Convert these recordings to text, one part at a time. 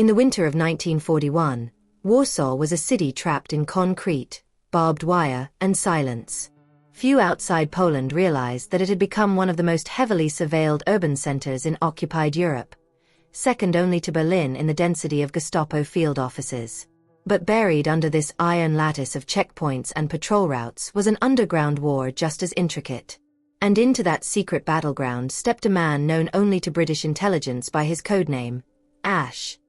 In the winter of 1941, Warsaw was a city trapped in concrete, barbed wire, and silence. Few outside Poland realized that it had become one of the most heavily surveilled urban centers in occupied Europe, second only to Berlin in the density of Gestapo field offices. But buried under this iron lattice of checkpoints and patrol routes was an underground war just as intricate. And into that secret battleground stepped a man known only to British intelligence by his codename, Ash.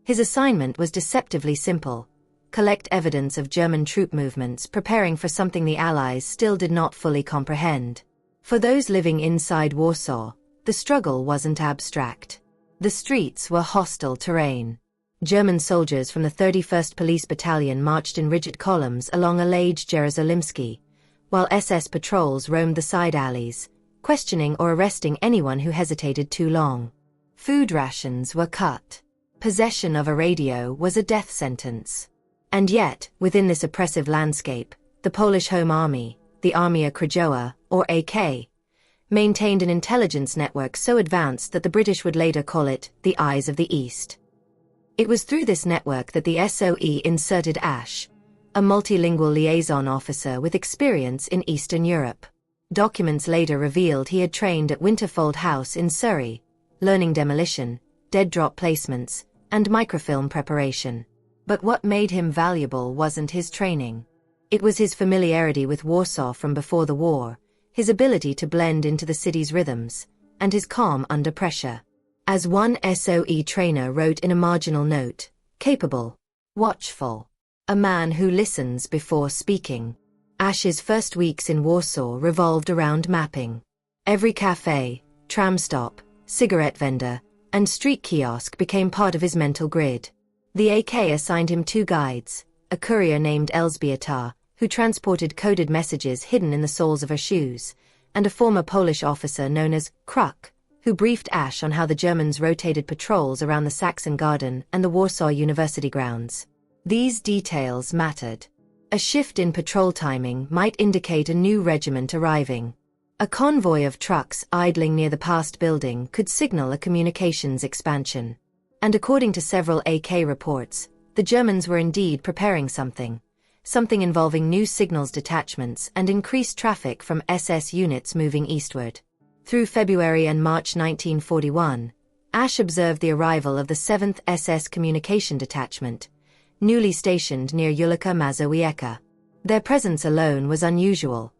His assignment was deceptively simple: collect evidence of German troop movements preparing for something the Allies still did not fully comprehend. For those living inside Warsaw, the struggle wasn't abstract. The streets were hostile terrain. German soldiers from the 31st Police Battalion marched in rigid columns along Alej Jerozolimski, while SS patrols roamed the side alleys, questioning or arresting anyone who hesitated too long. Food rations were cut. Possession of a radio was a death sentence. And yet, within this oppressive landscape, the Polish Home Army, the Armia Krajowa, or AK, maintained an intelligence network so advanced that the British would later call it the Eyes of the East. It was through this network that the SOE inserted Ash, a multilingual liaison officer with experience in Eastern Europe. Documents later revealed he had trained at Winterfold House in Surrey, learning demolition, dead drop placements, and microfilm preparation. But what made him valuable wasn't his training. It was his familiarity with Warsaw from before the war, his ability to blend into the city's rhythms, and his calm under pressure. As one SOE trainer wrote in a marginal note, capable, watchful, a man who listens before speaking. Ash's first weeks in Warsaw revolved around mapping. Every cafe, tram stop, cigarette vendor, and street kiosk became part of his mental grid. The AK assigned him 2 guides, a courier named Elżbieta, who transported coded messages hidden in the soles of her shoes, and a former Polish officer known as Kruk, who briefed Ash on how the Germans rotated patrols around the Saxon Garden and the Warsaw University grounds. These details mattered. A shift in patrol timing might indicate a new regiment arriving. A convoy of trucks idling near the past building could signal a communications expansion. And according to several AK reports, the Germans were indeed preparing something involving new signals detachments and increased traffic from SS units moving eastward. Through February and March 1941, Ash observed the arrival of the 7th SS Communication Detachment, newly stationed near Ulica Mazowiecka. Their presence alone was unusual.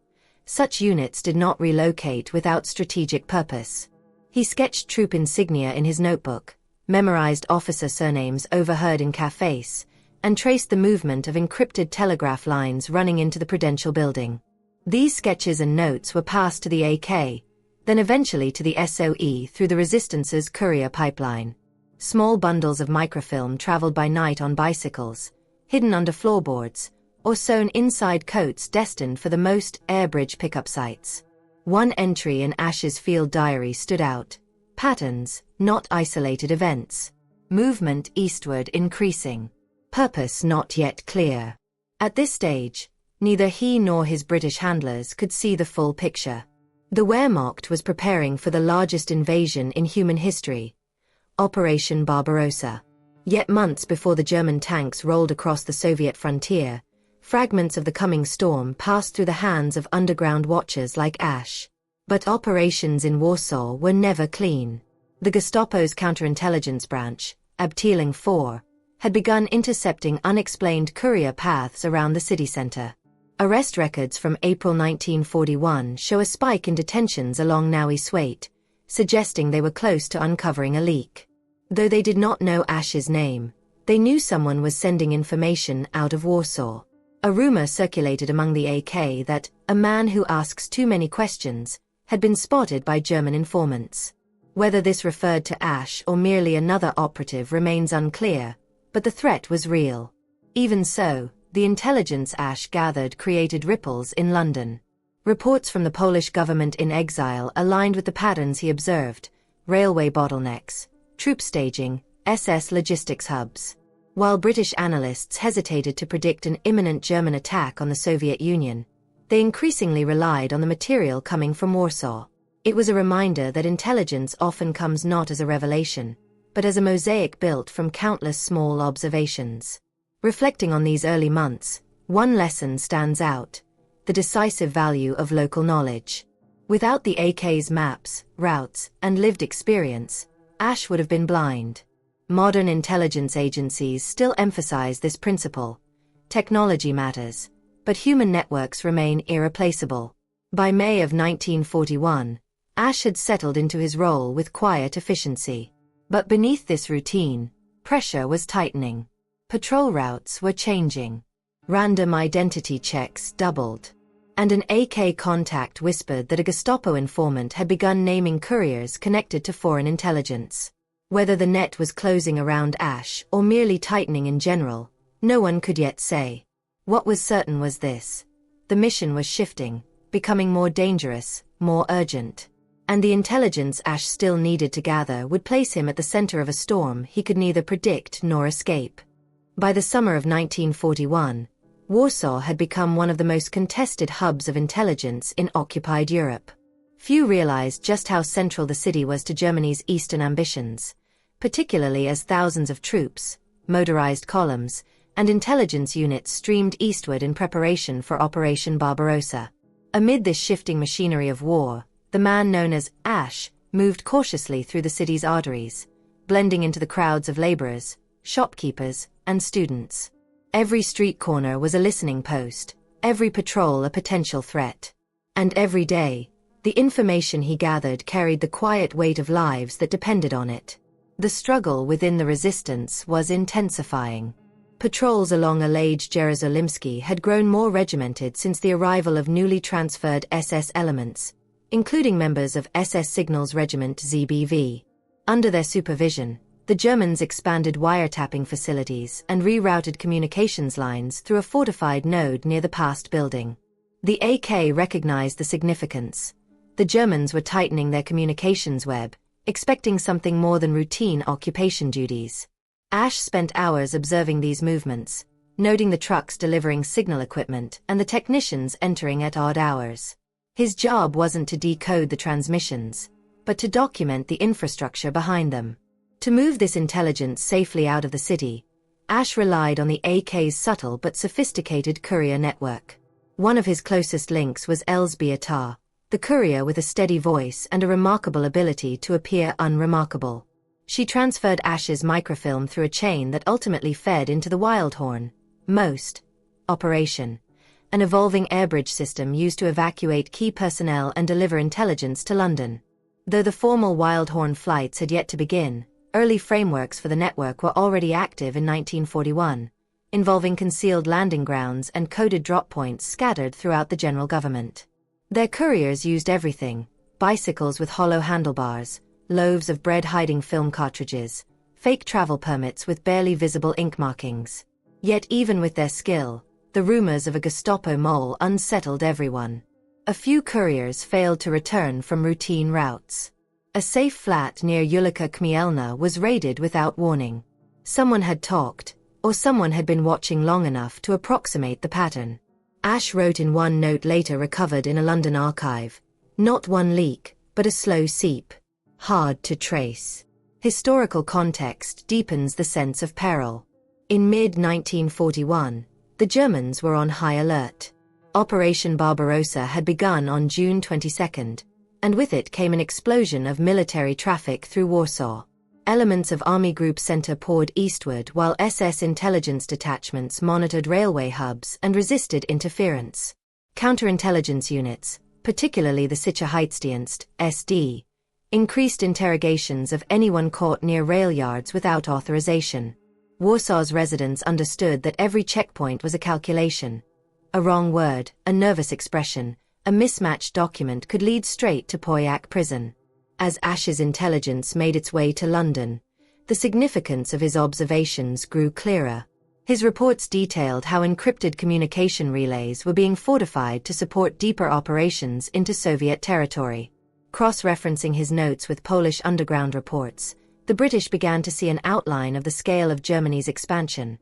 Such units did not relocate without strategic purpose. He sketched troop insignia in his notebook, memorized officer surnames overheard in cafes, and traced the movement of encrypted telegraph lines running into the Prudential building. These sketches and notes were passed to the AK, then eventually to the SOE through the Resistance's courier pipeline. Small bundles of microfilm traveled by night on bicycles, hidden under floorboards, or sewn inside coats destined for the most airbridge pickup sites. One entry in Ash's field diary stood out: patterns, not isolated events. Movement eastward increasing. Purpose not yet clear. At this stage, neither he nor his British handlers could see the full picture. The Wehrmacht was preparing for the largest invasion in human history, Operation Barbarossa. Yet months before the German tanks rolled across the Soviet frontier, fragments of the coming storm passed through the hands of underground watchers like Ash. But operations in Warsaw were never clean. The Gestapo's counterintelligence branch, Abteilung 4, had begun intercepting unexplained courier paths around the city center. Arrest records from April 1941 show a spike in detentions along Nowy Świat, suggesting they were close to uncovering a leak. Though they did not know Ash's name, they knew someone was sending information out of Warsaw. A rumor circulated among the AK that a man who asks too many questions had been spotted by German informants. Whether this referred to Ash or merely another operative remains unclear, but the threat was real. Even so, the intelligence Ash gathered created ripples in London. Reports from the Polish government in exile aligned with the patterns he observed: railway bottlenecks, troop staging, SS logistics hubs. While British analysts hesitated to predict an imminent German attack on the Soviet Union, they increasingly relied on the material coming from Warsaw. It was a reminder that intelligence often comes not as a revelation, but as a mosaic built from countless small observations. Reflecting on these early months, one lesson stands out: the decisive value of local knowledge. Without the AK's maps, routes, and lived experience, Ash would have been blind. Modern intelligence agencies still emphasize this principle. Technology matters, but human networks remain irreplaceable. By May of 1941, Ash had settled into his role with quiet efficiency. But beneath this routine, pressure was tightening. Patrol routes were changing. Random identity checks doubled. And an AK contact whispered that a Gestapo informant had begun naming couriers connected to foreign intelligence. Whether the net was closing around Ash or merely tightening in general, no one could yet say. What was certain was this: the mission was shifting, becoming more dangerous, more urgent. And the intelligence Ash still needed to gather would place him at the center of a storm he could neither predict nor escape. By the summer of 1941, Warsaw had become one of the most contested hubs of intelligence in occupied Europe. Few realized just how central the city was to Germany's eastern ambitions, particularly as thousands of troops, motorized columns, and intelligence units streamed eastward in preparation for Operation Barbarossa. Amid this shifting machinery of war, the man known as Ash moved cautiously through the city's arteries, blending into the crowds of laborers, shopkeepers, and students. Every street corner was a listening post, every patrol a potential threat. And every day, the information he gathered carried the quiet weight of lives that depended on it. The struggle within the resistance was intensifying. Patrols along Alage Jerozolimsky had grown more regimented since the arrival of newly transferred SS elements, including members of SS Signals Regiment ZBV. Under their supervision, the Germans expanded wiretapping facilities and rerouted communications lines through a fortified node near the past building. The AK recognized the significance. The Germans were tightening their communications web, expecting something more than routine occupation duties. Ash spent hours observing these movements, noting the trucks delivering signal equipment and the technicians entering at odd hours. His job wasn't to decode the transmissions, but to document the infrastructure behind them. To move this intelligence safely out of the city, Ash relied on the AK's subtle but sophisticated courier network. One of his closest links was Els Beatar, the courier with a steady voice and a remarkable ability to appear unremarkable. She transferred Ash's microfilm through a chain that ultimately fed into the Wildhorn Most operation, an evolving airbridge system used to evacuate key personnel and deliver intelligence to London. Though the formal Wildhorn flights had yet to begin, early frameworks for the network were already active in 1941, involving concealed landing grounds and coded drop points scattered throughout the general government. Their couriers used everything: bicycles with hollow handlebars, loaves of bread hiding film cartridges, fake travel permits with barely visible ink markings. Yet even with their skill, the rumors of a Gestapo mole unsettled everyone. A few couriers failed to return from routine routes. A safe flat near Ulika Khmielna was raided without warning. Someone had talked, or someone had been watching long enough to approximate the pattern. Ash wrote in one note later recovered in a London archive, "Not one leak, but a slow seep. Hard to trace." Historical context deepens the sense of peril. In mid-1941, the Germans were on high alert. Operation Barbarossa had begun on June 22, and with it came an explosion of military traffic through Warsaw. Elements of Army Group Center poured eastward while SS intelligence detachments monitored railway hubs and resisted interference. Counterintelligence units, particularly the Sicherheitsdienst (SD), increased interrogations of anyone caught near rail yards without authorization. Warsaw's residents understood that every checkpoint was a calculation. A wrong word, a nervous expression, a mismatched document could lead straight to Poyak prison. As Ash's intelligence made its way to London, the significance of his observations grew clearer. His reports detailed how encrypted communication relays were being fortified to support deeper operations into Soviet territory. Cross-referencing his notes with Polish underground reports, the British began to see an outline of the scale of Germany's expansion,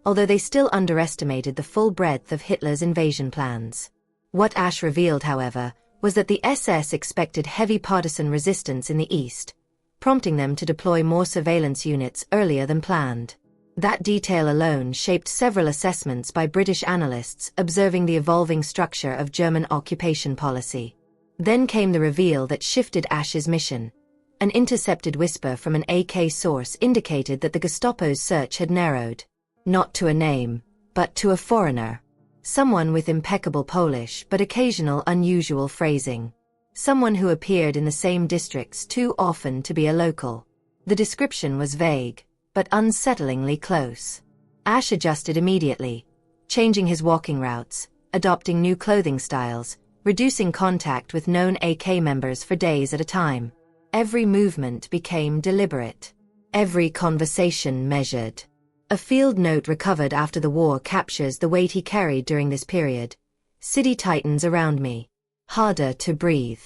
although they still underestimated the full breadth of Hitler's invasion plans. What Ash revealed, however, was that the SS expected heavy partisan resistance in the east, prompting them to deploy more surveillance units earlier than planned. That detail alone shaped several assessments by British analysts observing the evolving structure of German occupation policy. Then came the reveal that shifted Asch's mission. An intercepted whisper from an AK source indicated that the Gestapo's search had narrowed, not to a name, but to a foreigner. Someone with impeccable Polish but occasional unusual phrasing. Someone who appeared in the same districts too often to be a local. The description was vague, but unsettlingly close. Asch adjusted immediately, changing his walking routes, adopting new clothing styles, reducing contact with known AK members for days at a time. Every movement became deliberate. Every conversation measured. A field note recovered after the war captures the weight he carried during this period. City tightens around me. Harder to breathe.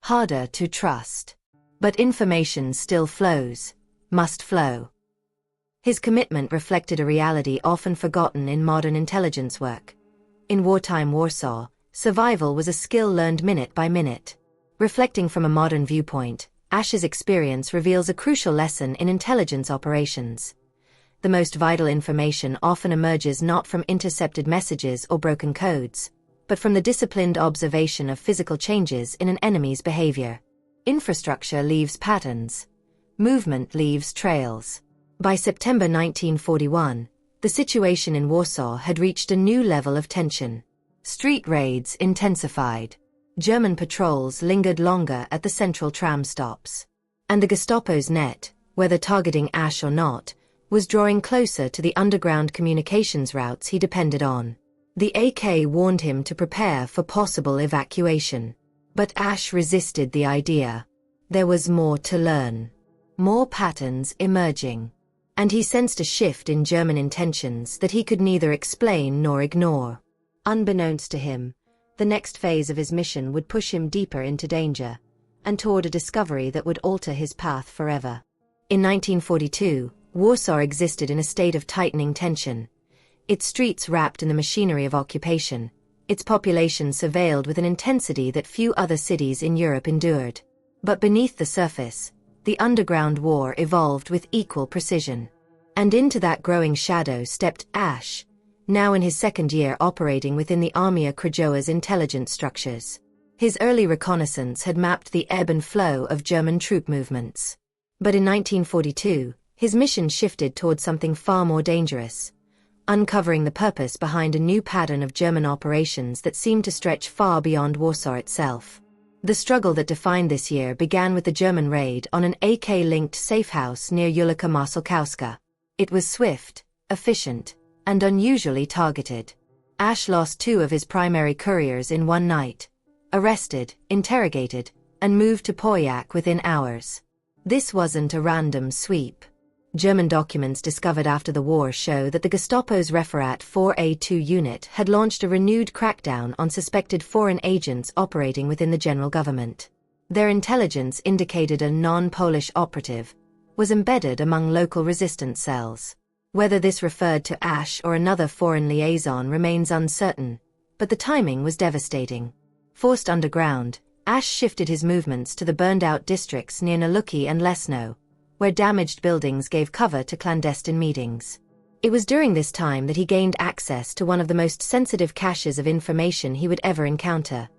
Harder to trust. But information still flows. Must flow. His commitment reflected a reality often forgotten in modern intelligence work. In wartime Warsaw, survival was a skill learned minute by minute. Reflecting from a modern viewpoint, Asch's experience reveals a crucial lesson in intelligence operations. The most vital information often emerges not from intercepted messages or broken codes, but from the disciplined observation of physical changes in an enemy's behavior. Infrastructure leaves patterns. Movement leaves trails. By September 1941, the situation in Warsaw had reached a new level of tension. Street raids intensified. German patrols lingered longer at the central tram stops. And the Gestapo's net, whether targeting Asch or not, was drawing closer to the underground communications routes he depended on. The AK warned him to prepare for possible evacuation. But Asch resisted the idea. There was more to learn. More patterns emerging. And he sensed a shift in German intentions that he could neither explain nor ignore. Unbeknownst to him, the next phase of his mission would push him deeper into danger, and toward a discovery that would alter his path forever. In 1942, Warsaw existed in a state of tightening tension. Its streets wrapped in the machinery of occupation, its population surveilled with an intensity that few other cities in Europe endured. But beneath the surface, the underground war evolved with equal precision. And into that growing shadow stepped Asch, now in his second year operating within the Armia Krajowa's intelligence structures. His early reconnaissance had mapped the ebb and flow of German troop movements. But in 1942, his mission shifted towards something far more dangerous, uncovering the purpose behind a new pattern of German operations that seemed to stretch far beyond Warsaw itself. The struggle that defined this year began with the German raid on an AK-linked safe house near Ulica Marszałkowska. It was swift, efficient, and unusually targeted. Asch lost 2 of his primary couriers in one night, arrested, interrogated, and moved to Powiat within hours. This wasn't a random sweep. German documents discovered after the war show that the Gestapo's Referat 4A2 unit had launched a renewed crackdown on suspected foreign agents operating within the general government. Their intelligence indicated a non-Polish operative was embedded among local resistance cells. Whether this referred to Asch or another foreign liaison remains uncertain, but the timing was devastating. Forced underground, Asch shifted his movements to the burned-out districts near Naluki and Lesno, where damaged buildings gave cover to clandestine meetings. It was during this time that he gained access to one of the most sensitive caches of information he would ever encounter.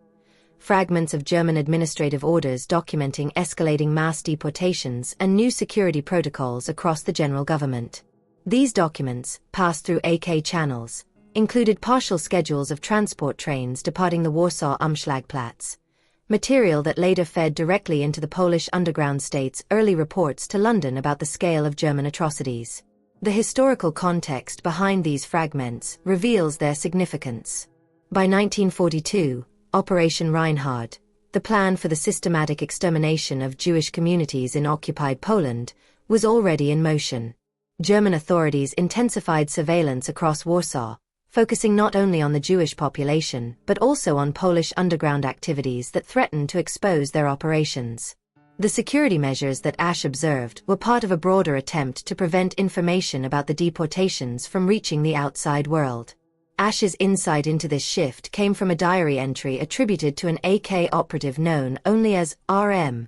Fragments of German administrative orders documenting escalating mass deportations and new security protocols across the general government. These documents, passed through AK channels, included partial schedules of transport trains departing the Warsaw Umschlagplatz, material that later fed directly into the Polish underground state's early reports to London about the scale of German atrocities. The historical context behind these fragments reveals their significance. By 1942, Operation Reinhard, the plan for the systematic extermination of Jewish communities in occupied Poland, was already in motion. German authorities intensified surveillance across Warsaw, focusing not only on the Jewish population but also on Polish underground activities that threatened to expose their operations. The security measures that Asch observed were part of a broader attempt to prevent information about the deportations from reaching the outside world. Asch's insight into this shift came from a diary entry attributed to an AK operative known only as RM.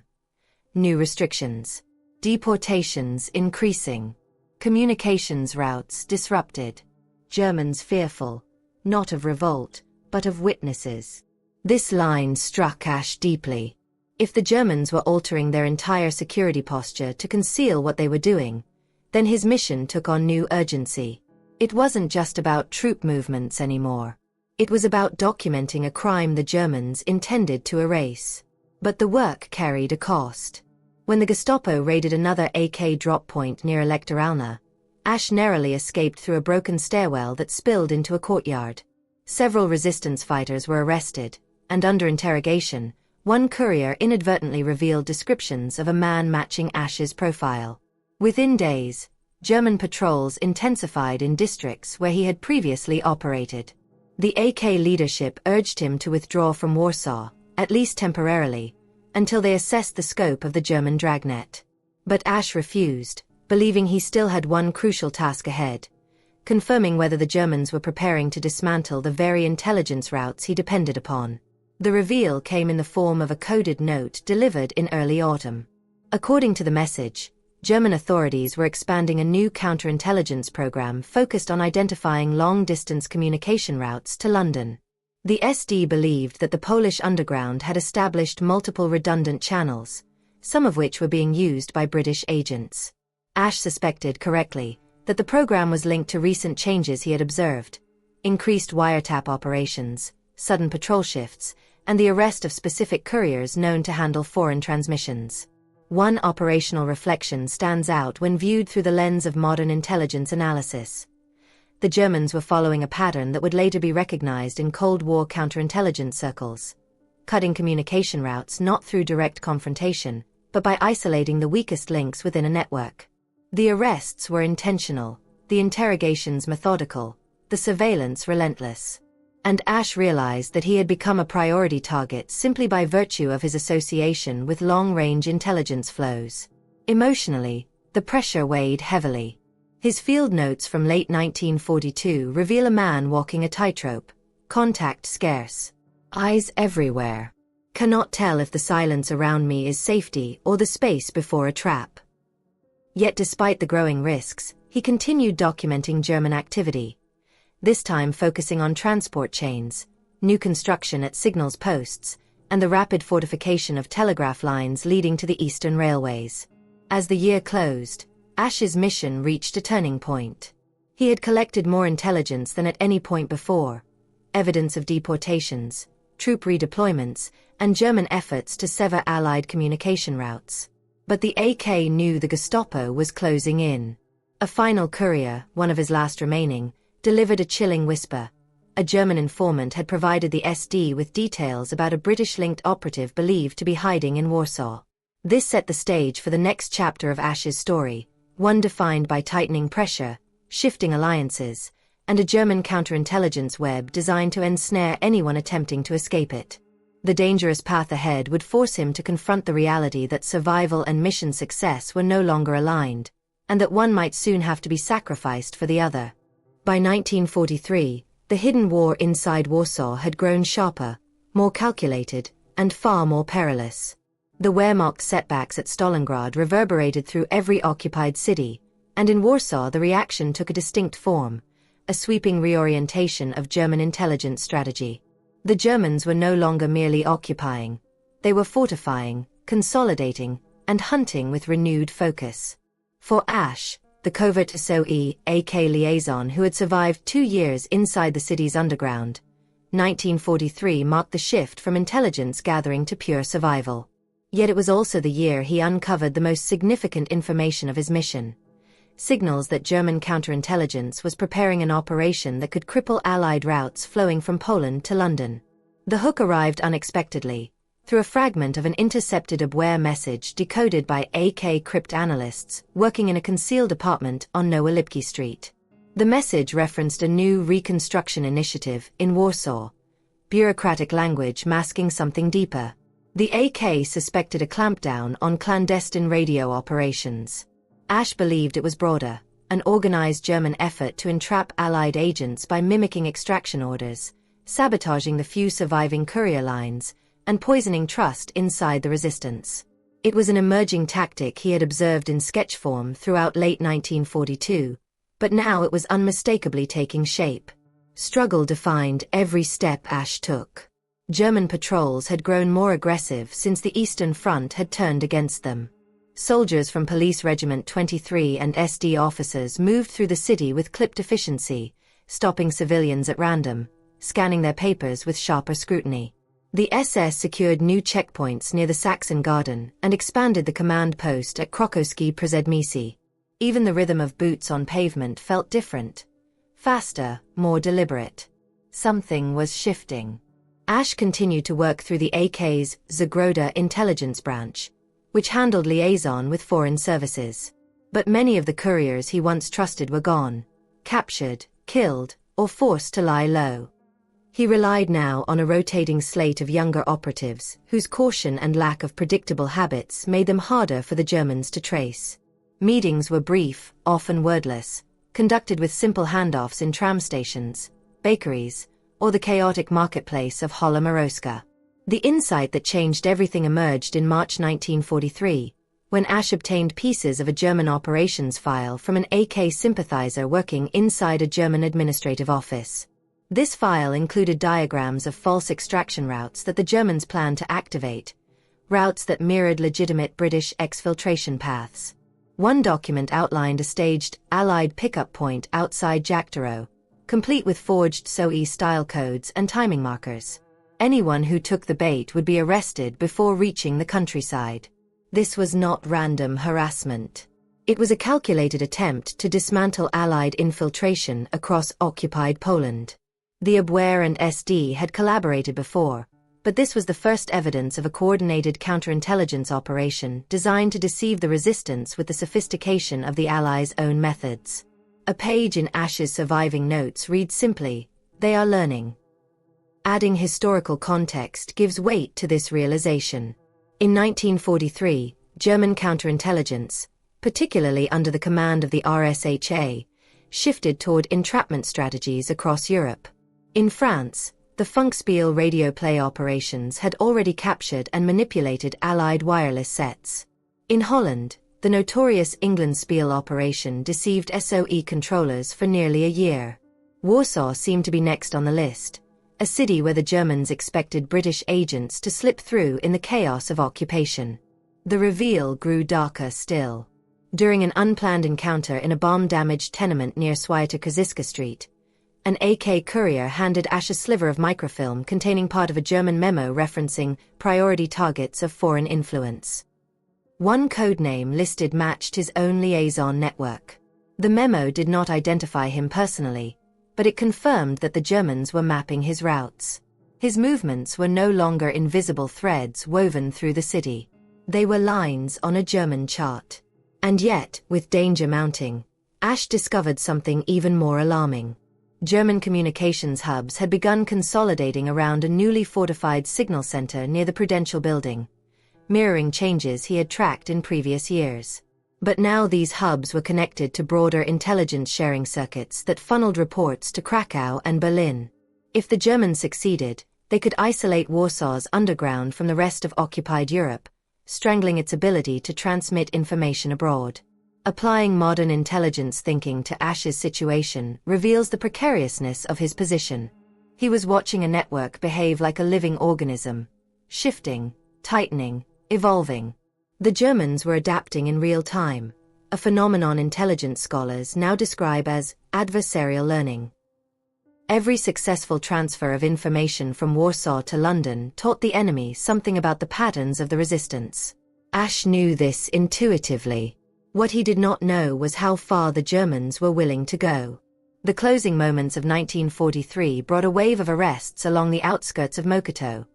New restrictions. Deportations increasing. Communications routes disrupted. Germans fearful, not of revolt, but of witnesses. This line struck Ash deeply. If the Germans were altering their entire security posture to conceal what they were doing, then his mission took on new urgency. It wasn't just about troop movements anymore. It was about documenting a crime the Germans intended to erase. But the work carried a cost. When the Gestapo raided another AK drop point near Elektoralna, Ash narrowly escaped through a broken stairwell that spilled into a courtyard. Several resistance fighters were arrested, and under interrogation, one courier inadvertently revealed descriptions of a man matching Ash's profile. Within days, German patrols intensified in districts where he had previously operated. The AK leadership urged him to withdraw from Warsaw, at least temporarily, until they assessed the scope of the German dragnet. But Ash refused, believing he still had one crucial task ahead: confirming whether the Germans were preparing to dismantle the very intelligence routes he depended upon. The reveal came in the form of a coded note delivered in early autumn. According to the message, German authorities were expanding a new counterintelligence program focused on identifying long-distance communication routes to London. The SD believed that the Polish underground had established multiple redundant channels, some of which were being used by British agents. Ash suspected correctly that the program was linked to recent changes he had observed: increased wiretap operations, sudden patrol shifts, and the arrest of specific couriers known to handle foreign transmissions. One operational reflection stands out when viewed through the lens of modern intelligence analysis. The Germans were following a pattern that would later be recognized in Cold War counterintelligence circles: cutting communication routes not through direct confrontation, but by isolating the weakest links within a network. The arrests were intentional, the interrogations methodical, the surveillance relentless. And Ash realized that he had become a priority target simply by virtue of his association with long-range intelligence flows. Emotionally, the pressure weighed heavily. His field notes from late 1942 reveal a man walking a tightrope: contact scarce, eyes everywhere. Cannot tell if the silence around me is safety or the space before a trap. Yet despite the growing risks, he continued documenting German activity, this time focusing on transport chains, new construction at signals posts, and the rapid fortification of telegraph lines leading to the eastern railways. As the year closed, Ash's mission reached a turning point. He had collected more intelligence than at any point before: evidence of deportations, troop redeployments, and German efforts to sever Allied communication routes. But the AK knew the Gestapo was closing in. A final courier, one of his last remaining, delivered a chilling whisper. A German informant had provided the SD with details about a British-linked operative believed to be hiding in Warsaw. This set the stage for the next chapter of Ash's story, one defined by tightening pressure, shifting alliances, and a German counterintelligence web designed to ensnare anyone attempting to escape it. The dangerous path ahead would force him to confront the reality that survival and mission success were no longer aligned, and that one might soon have to be sacrificed for the other. By 1943, the hidden war inside Warsaw had grown sharper, more calculated, and far more perilous. The Wehrmacht setbacks at Stalingrad reverberated through every occupied city, and in Warsaw the reaction took a distinct form: a sweeping reorientation of German intelligence strategy. The Germans were no longer merely occupying. They were fortifying, consolidating, and hunting with renewed focus. For Ash, the Covert Archives AK liaison who had survived 2 years inside the city's underground, 1943 marked the shift from intelligence gathering to pure survival. Yet it was also the year he uncovered the most significant information of his mission: signals that German counterintelligence was preparing an operation that could cripple Allied routes flowing from Poland to London. The hook arrived unexpectedly, through a fragment of an intercepted Abwehr message decoded by AK cryptanalysts working in a concealed apartment on Nowa Lipki Street. The message referenced a new reconstruction initiative in Warsaw, bureaucratic language masking something deeper. The AK suspected a clampdown on clandestine radio operations. Ash believed it was broader, an organized German effort to entrap Allied agents by mimicking extraction orders, sabotaging the few surviving courier lines, and poisoning trust inside the resistance. It was an emerging tactic he had observed in sketch form throughout late 1942, but now it was unmistakably taking shape. Struggle defined every step Ash took. German patrols had grown more aggressive since the Eastern Front had turned against them. Soldiers from Police Regiment 23 and SD officers moved through the city with clipped efficiency, stopping civilians at random, scanning their papers with sharper scrutiny. The SS secured new checkpoints near the Saxon Garden and expanded the command post at Krakowski Przedmieście. Even the rhythm of boots on pavement felt different. Faster, more deliberate. Something was shifting. Ash continued to work through the AK's Zagroda intelligence branch, which handled liaison with foreign services. But many of the couriers he once trusted were gone, captured, killed, or forced to lie low. He relied now on a rotating slate of younger operatives, whose caution and lack of predictable habits made them harder for the Germans to trace. Meetings were brief, often wordless, conducted with simple handoffs in tram stations, bakeries, or the chaotic marketplace of Holomorowska. The insight that changed everything emerged in March 1943, when Ash obtained pieces of a German operations file from an AK sympathizer working inside a German administrative office. This file included diagrams of false extraction routes that the Germans planned to activate, routes that mirrored legitimate British exfiltration paths. One document outlined a staged, Allied pickup point outside Jaktaro, complete with forged SOE-style codes and timing markers. Anyone who took the bait would be arrested before reaching the countryside. This was not random harassment. It was a calculated attempt to dismantle Allied infiltration across occupied Poland. The Abwehr and SD had collaborated before, but this was the first evidence of a coordinated counterintelligence operation designed to deceive the resistance with the sophistication of the Allies' own methods. A page in Ash's surviving notes reads simply, "They are learning." Adding historical context gives weight to this realization. In 1943, German counterintelligence, particularly under the command of the RSHA, shifted toward entrapment strategies across Europe. In France, the Funkspiel radio play operations had already captured and manipulated Allied wireless sets. In Holland, the notorious Englandspiel operation deceived SOE controllers for nearly a year. Warsaw seemed to be next on the list, a city where the Germans expected British agents to slip through in the chaos of occupation. The reveal grew darker still. During an unplanned encounter in a bomb-damaged tenement near Świętokrzyska Street, an AK courier handed Ash a sliver of microfilm containing part of a German memo referencing priority targets of foreign influence. One codename listed matched his own liaison network. The memo did not identify him personally, but it confirmed that the Germans were mapping his routes. His movements were no longer invisible threads woven through the city. They were lines on a German chart. And yet, with danger mounting, Ash discovered something even more alarming. German communications hubs had begun consolidating around a newly fortified signal center near the Prudential Building, mirroring changes he had tracked in previous years. But now these hubs were connected to broader intelligence sharing circuits that funneled reports to Krakow and Berlin. If the Germans succeeded, they could isolate Warsaw's underground from the rest of occupied Europe, strangling its ability to transmit information abroad. Applying modern intelligence thinking to Ash's situation reveals the precariousness of his position. He was watching a network behave like a living organism, shifting, tightening, evolving. The Germans were adapting in real time, a phenomenon intelligence scholars now describe as adversarial learning. Every successful transfer of information from Warsaw to London taught the enemy something about the patterns of the resistance. Ash knew this intuitively. What he did not know was how far the Germans were willing to go. The closing moments of 1943 brought a wave of arrests along the outskirts of Mokoto.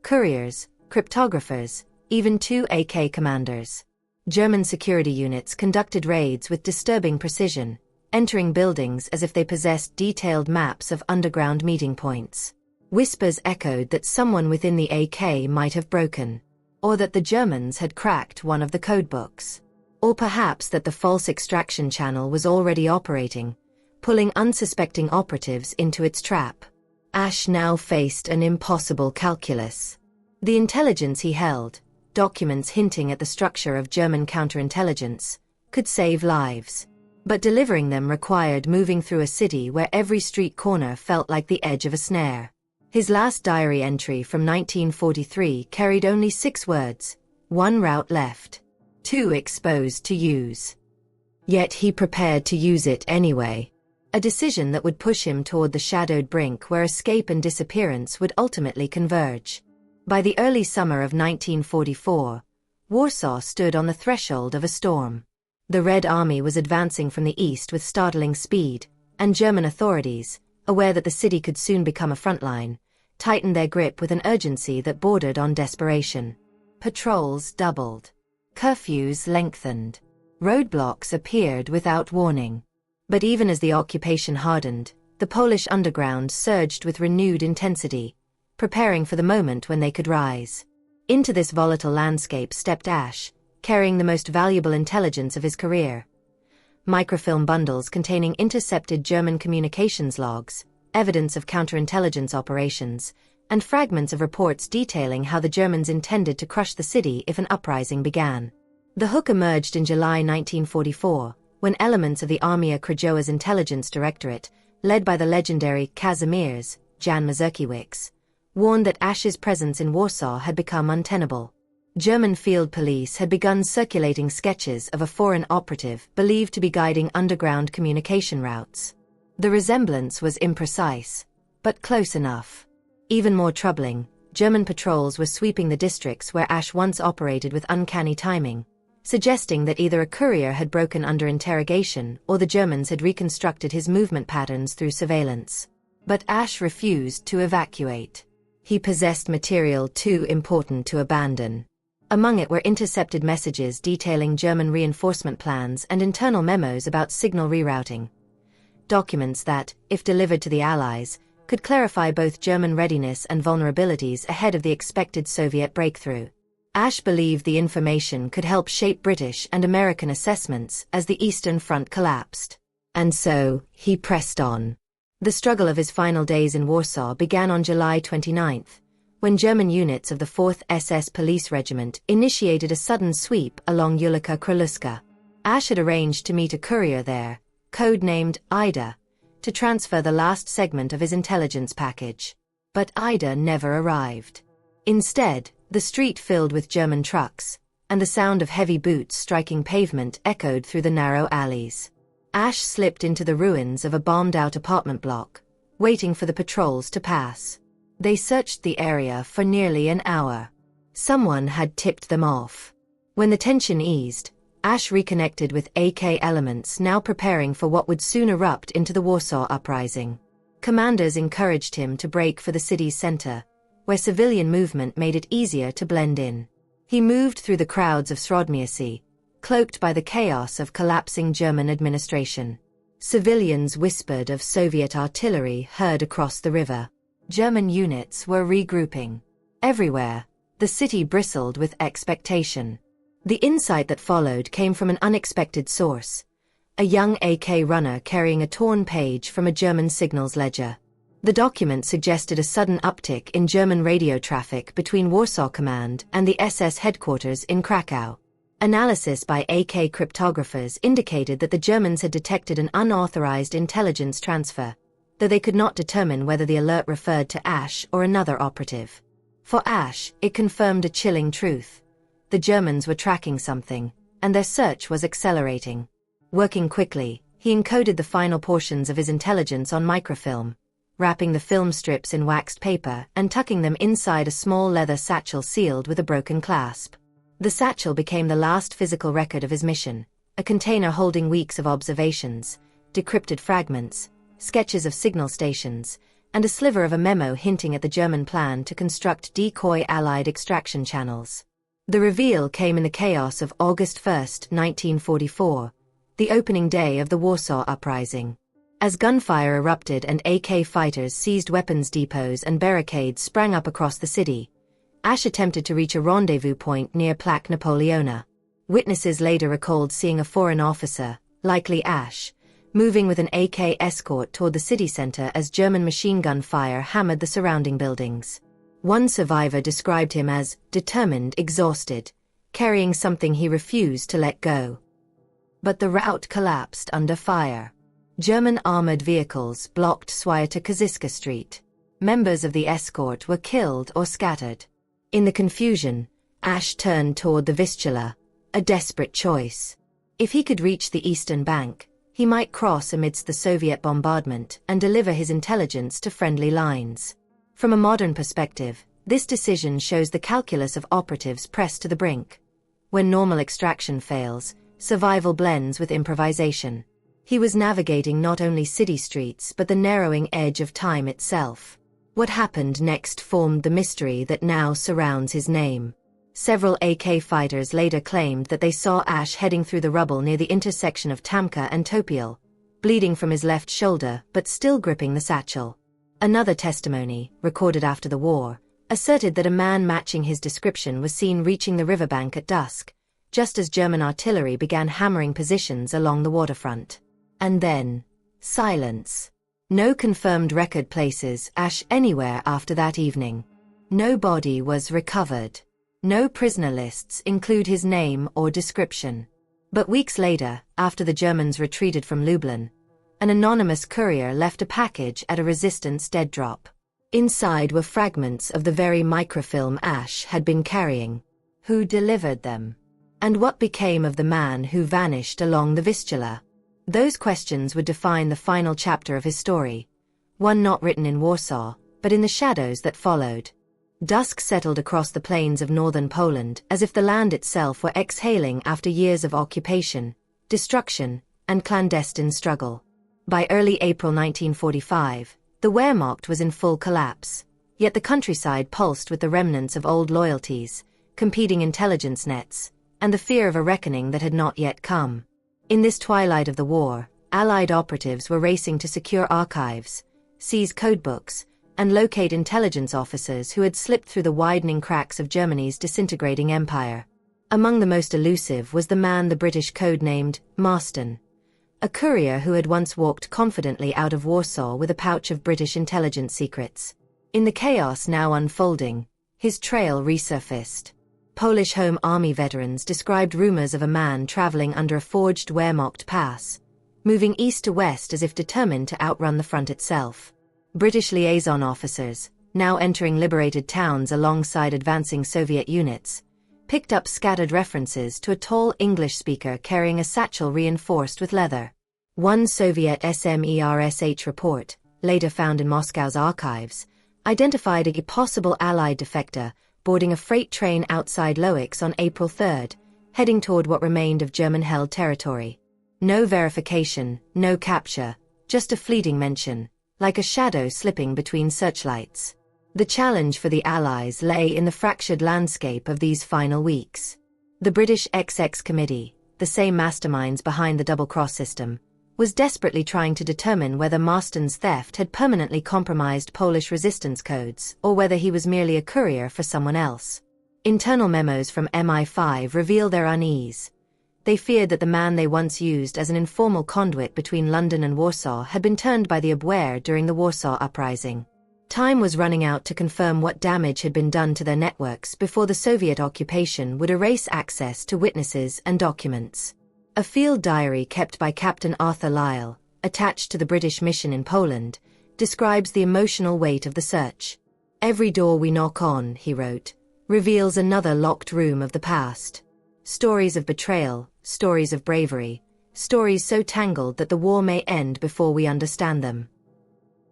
Couriers, cryptographers, even 2 AK commanders. German security units conducted raids with disturbing precision, entering buildings as if they possessed detailed maps of underground meeting points. Whispers echoed that someone within the AK might have broken, or that the Germans had cracked one of the codebooks. Or perhaps that the false extraction channel was already operating, pulling unsuspecting operatives into its trap. Ash now faced an impossible calculus. The intelligence he held, documents hinting at the structure of German counterintelligence, could save lives. But delivering them required moving through a city where every street corner felt like the edge of a snare. His last diary entry from 1943 carried only 6 words: 1 route left. 2 exposed to use. Yet he prepared to use it anyway. A decision that would push him toward the shadowed brink where escape and disappearance would ultimately converge. By the early summer of 1944, Warsaw stood on the threshold of a storm. The Red Army was advancing from the east with startling speed, and German authorities, aware that the city could soon become a frontline, tightened their grip with an urgency that bordered on desperation. Patrols doubled. Curfews lengthened. Roadblocks appeared without warning. But even as the occupation hardened, the Polish underground surged with renewed intensity, preparing for the moment when they could rise. Into this volatile landscape stepped Ash, carrying the most valuable intelligence of his career. Microfilm bundles containing intercepted German communications logs, evidence of counterintelligence operations, and fragments of reports detailing how the Germans intended to crush the city if an uprising began. The hook emerged in July 1944, when elements of the Armia Krajowa's intelligence directorate, led by the legendary Kazimierz, Jan Mazurkiewicz, warned that Ash's presence in Warsaw had become untenable. German field police had begun circulating sketches of a foreign operative believed to be guiding underground communication routes. The resemblance was imprecise, but close enough. Even more troubling, German patrols were sweeping the districts where Ash once operated with uncanny timing, suggesting that either a courier had broken under interrogation or the Germans had reconstructed his movement patterns through surveillance. But Ash refused to evacuate. He possessed material too important to abandon. Among it were intercepted messages detailing German reinforcement plans and internal memos about signal rerouting. Documents that, if delivered to the Allies, could clarify both German readiness and vulnerabilities ahead of the expected Soviet breakthrough. Ash believed the information could help shape British and American assessments as the Eastern Front collapsed. And so, he pressed on. The struggle of his final days in Warsaw began on July 29, when German units of the 4th SS Police Regiment initiated a sudden sweep along Ulica Królewska. Ash had arranged to meet a courier there, codenamed Ida, to transfer the last segment of his intelligence package. But Ida never arrived. Instead, the street filled with German trucks, and the sound of heavy boots striking pavement echoed through the narrow alleys. Ash slipped into the ruins of a bombed-out apartment block, waiting for the patrols to pass. They searched the area for nearly an hour. Someone had tipped them off. When the tension eased, Ash reconnected with AK elements now preparing for what would soon erupt into the Warsaw Uprising. Commanders encouraged him to break for the city's center, where civilian movement made it easier to blend in. He moved through the crowds of Śródmieście, cloaked by the chaos of collapsing German administration. Civilians whispered of Soviet artillery heard across the river. German units were regrouping. Everywhere, the city bristled with expectation. The insight that followed came from an unexpected source, a young AK runner carrying a torn page from a German signals ledger. The document suggested a sudden uptick in German radio traffic between Warsaw Command and the SS headquarters in Krakow. Analysis by AK cryptographers indicated that the Germans had detected an unauthorized intelligence transfer, though they could not determine whether the alert referred to Ash or another operative. For Ash, it confirmed a chilling truth. The Germans were tracking something, and their search was accelerating. Working quickly, he encoded the final portions of his intelligence on microfilm, wrapping the film strips in waxed paper and tucking them inside a small leather satchel sealed with a broken clasp. The satchel became the last physical record of his mission, a container holding weeks of observations, decrypted fragments, sketches of signal stations, and a sliver of a memo hinting at the German plan to construct decoy Allied extraction channels. The reveal came in the chaos of August 1, 1944, the opening day of the Warsaw Uprising. As gunfire erupted and AK fighters seized weapons depots and barricades sprang up across the city, Ash attempted to reach a rendezvous point near Plaque Napoleona. Witnesses later recalled seeing a foreign officer, likely Ash, moving with an AK escort toward the city center as German machine gun fire hammered the surrounding buildings. One survivor described him as determined, exhausted, carrying something he refused to let go. But the route collapsed under fire. German armored vehicles blocked Świętokrzyska Street. Members of the escort were killed or scattered. In the confusion, Ash turned toward the Vistula, a desperate choice. If he could reach the eastern bank, he might cross amidst the Soviet bombardment and deliver his intelligence to friendly lines. From a modern perspective, this decision shows the calculus of operatives pressed to the brink. When normal extraction fails, survival blends with improvisation. He was navigating not only city streets but the narrowing edge of time itself. What happened next formed the mystery that now surrounds his name. Several AK fighters later claimed that they saw Ash heading through the rubble near the intersection of Tamka and Topiel, bleeding from his left shoulder but still gripping the satchel. Another testimony, recorded after the war, asserted that a man matching his description was seen reaching the riverbank at dusk, just as German artillery began hammering positions along the waterfront. And then, silence. No confirmed record places Ash anywhere after that evening. No body was recovered. No prisoner lists include his name or description. But weeks later, after the Germans retreated from Lublin, an anonymous courier left a package at a resistance dead drop. Inside were fragments of the very microfilm Ash had been carrying. Who delivered them? And what became of the man who vanished along the Vistula? Those questions would define the final chapter of his story, one not written in Warsaw, but in the shadows that followed. Dusk settled across the plains of northern Poland as if the land itself were exhaling after years of occupation, destruction, and clandestine struggle. By early April 1945, the Wehrmacht was in full collapse, yet the countryside pulsed with the remnants of old loyalties, competing intelligence nets, and the fear of a reckoning that had not yet come. In this twilight of the war, Allied operatives were racing to secure archives, seize codebooks, and locate intelligence officers who had slipped through the widening cracks of Germany's disintegrating empire. Among the most elusive was the man the British code-named Marston, a courier who had once walked confidently out of Warsaw with a pouch of British intelligence secrets. In the chaos now unfolding, his trail resurfaced. Polish Home Army veterans described rumors of a man traveling under a forged Wehrmacht pass, moving east to west as if determined to outrun the front itself. British liaison officers, now entering liberated towns alongside advancing Soviet units, picked up scattered references to a tall English speaker carrying a satchel reinforced with leather. One Soviet SMERSH report, later found in Moscow's archives, identified a possible Allied defector boarding a freight train outside Loix on April 3, heading toward what remained of German-held territory. No verification, no capture, just a fleeting mention, like a shadow slipping between searchlights. The challenge for the Allies lay in the fractured landscape of these final weeks. The British XX Committee, the same masterminds behind the double-cross system, was desperately trying to determine whether Marston's theft had permanently compromised Polish resistance codes or whether he was merely a courier for someone else. Internal memos from MI5 reveal their unease. They feared that the man they once used as an informal conduit between London and Warsaw had been turned by the Abwehr during the Warsaw Uprising. Time was running out to confirm what damage had been done to their networks before the Soviet occupation would erase access to witnesses and documents. A field diary kept by Captain Arthur Lyle, attached to the British mission in Poland, describes the emotional weight of the search. "Every door we knock on," he wrote, "reveals another locked room of the past. Stories of betrayal, stories of bravery, stories so tangled that the war may end before we understand them."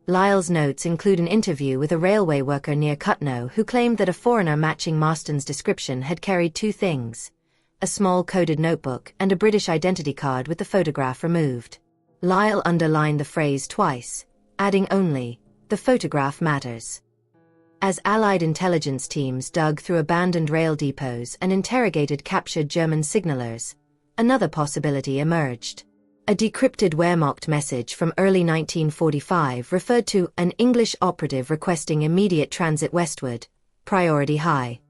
Lyle's notes include an interview with a railway worker near Kutno who claimed that a foreigner matching Marston's description had carried two things: a small coded notebook and a British identity card with the photograph removed. Lyle underlined the phrase twice, adding only, "The photograph matters." As Allied intelligence teams dug through abandoned rail depots and interrogated captured German signalers, another possibility emerged. A decrypted Wehrmacht message from early 1945 referred to an English operative requesting immediate transit westward, priority high.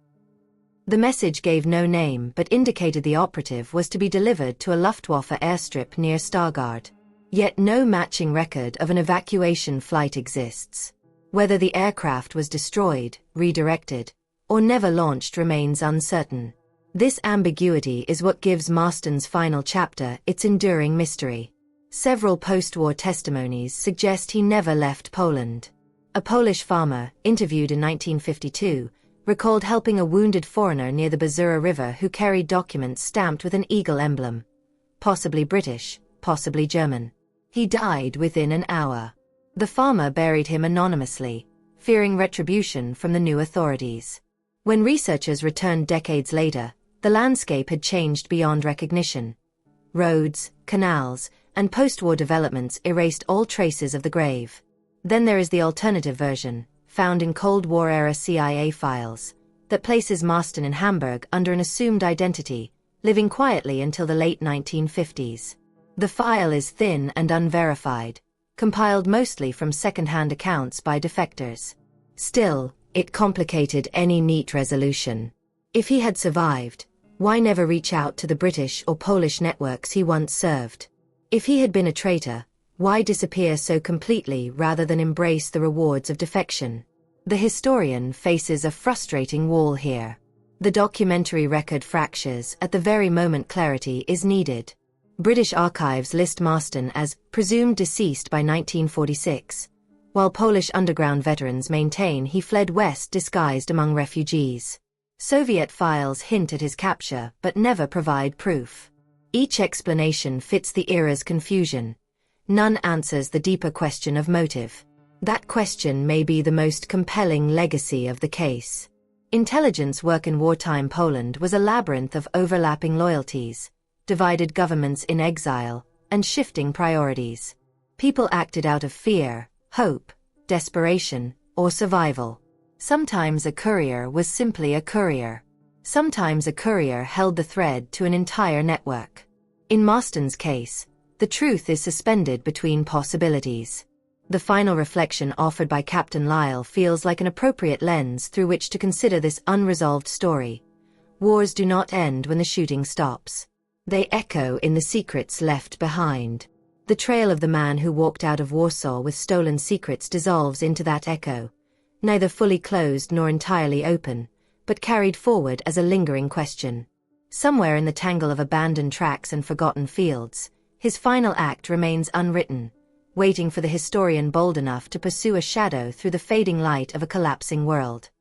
The message gave no name but indicated the operative was to be delivered to a Luftwaffe airstrip near Stargard. Yet no matching record of an evacuation flight exists. Whether the aircraft was destroyed, redirected, or never launched remains uncertain. This ambiguity is what gives Marston's final chapter its enduring mystery. Several post-war testimonies suggest he never left Poland. A Polish farmer, interviewed in 1952, recalled helping a wounded foreigner near the Bzura River who carried documents stamped with an eagle emblem. Possibly British, possibly German. He died within an hour. The farmer buried him anonymously, fearing retribution from the new authorities. When researchers returned decades later, the landscape had changed beyond recognition. Roads, canals, and post-war developments erased all traces of the grave. Then there is the alternative version, found in Cold War-era CIA files, that places Marston in Hamburg under an assumed identity, living quietly until the late 1950s. The file is thin and unverified, compiled mostly from second-hand accounts by defectors. Still, it complicated any neat resolution. If he had survived, why never reach out to the British or Polish networks he once served? If he had been a traitor, why disappear so completely rather than embrace the rewards of defection? The historian faces a frustrating wall here. The documentary record fractures at the very moment clarity is needed. British archives list Marston as presumed deceased by 1946, while Polish underground veterans maintain he fled west disguised among refugees. Soviet files hint at his capture but never provide proof. Each explanation fits the era's confusion. None answers the deeper question of motive. That question may be the most compelling legacy of the case. Intelligence work in wartime Poland was a labyrinth of overlapping loyalties, divided governments in exile, and shifting priorities. People acted out of fear, hope, desperation, or survival. Sometimes a courier was simply a courier. Sometimes a courier held the thread to an entire network. In Marston's case, the truth is suspended between possibilities. The final reflection offered by Captain Lyle feels like an appropriate lens through which to consider this unresolved story. Wars do not end when the shooting stops. They echo in the secrets left behind. The trail of the man who walked out of Warsaw with stolen secrets dissolves into that echo, neither fully closed nor entirely open, but carried forward as a lingering question. Somewhere in the tangle of abandoned tracks and forgotten fields, his final act remains unwritten, waiting for the historian bold enough to pursue a shadow through the fading light of a collapsing world.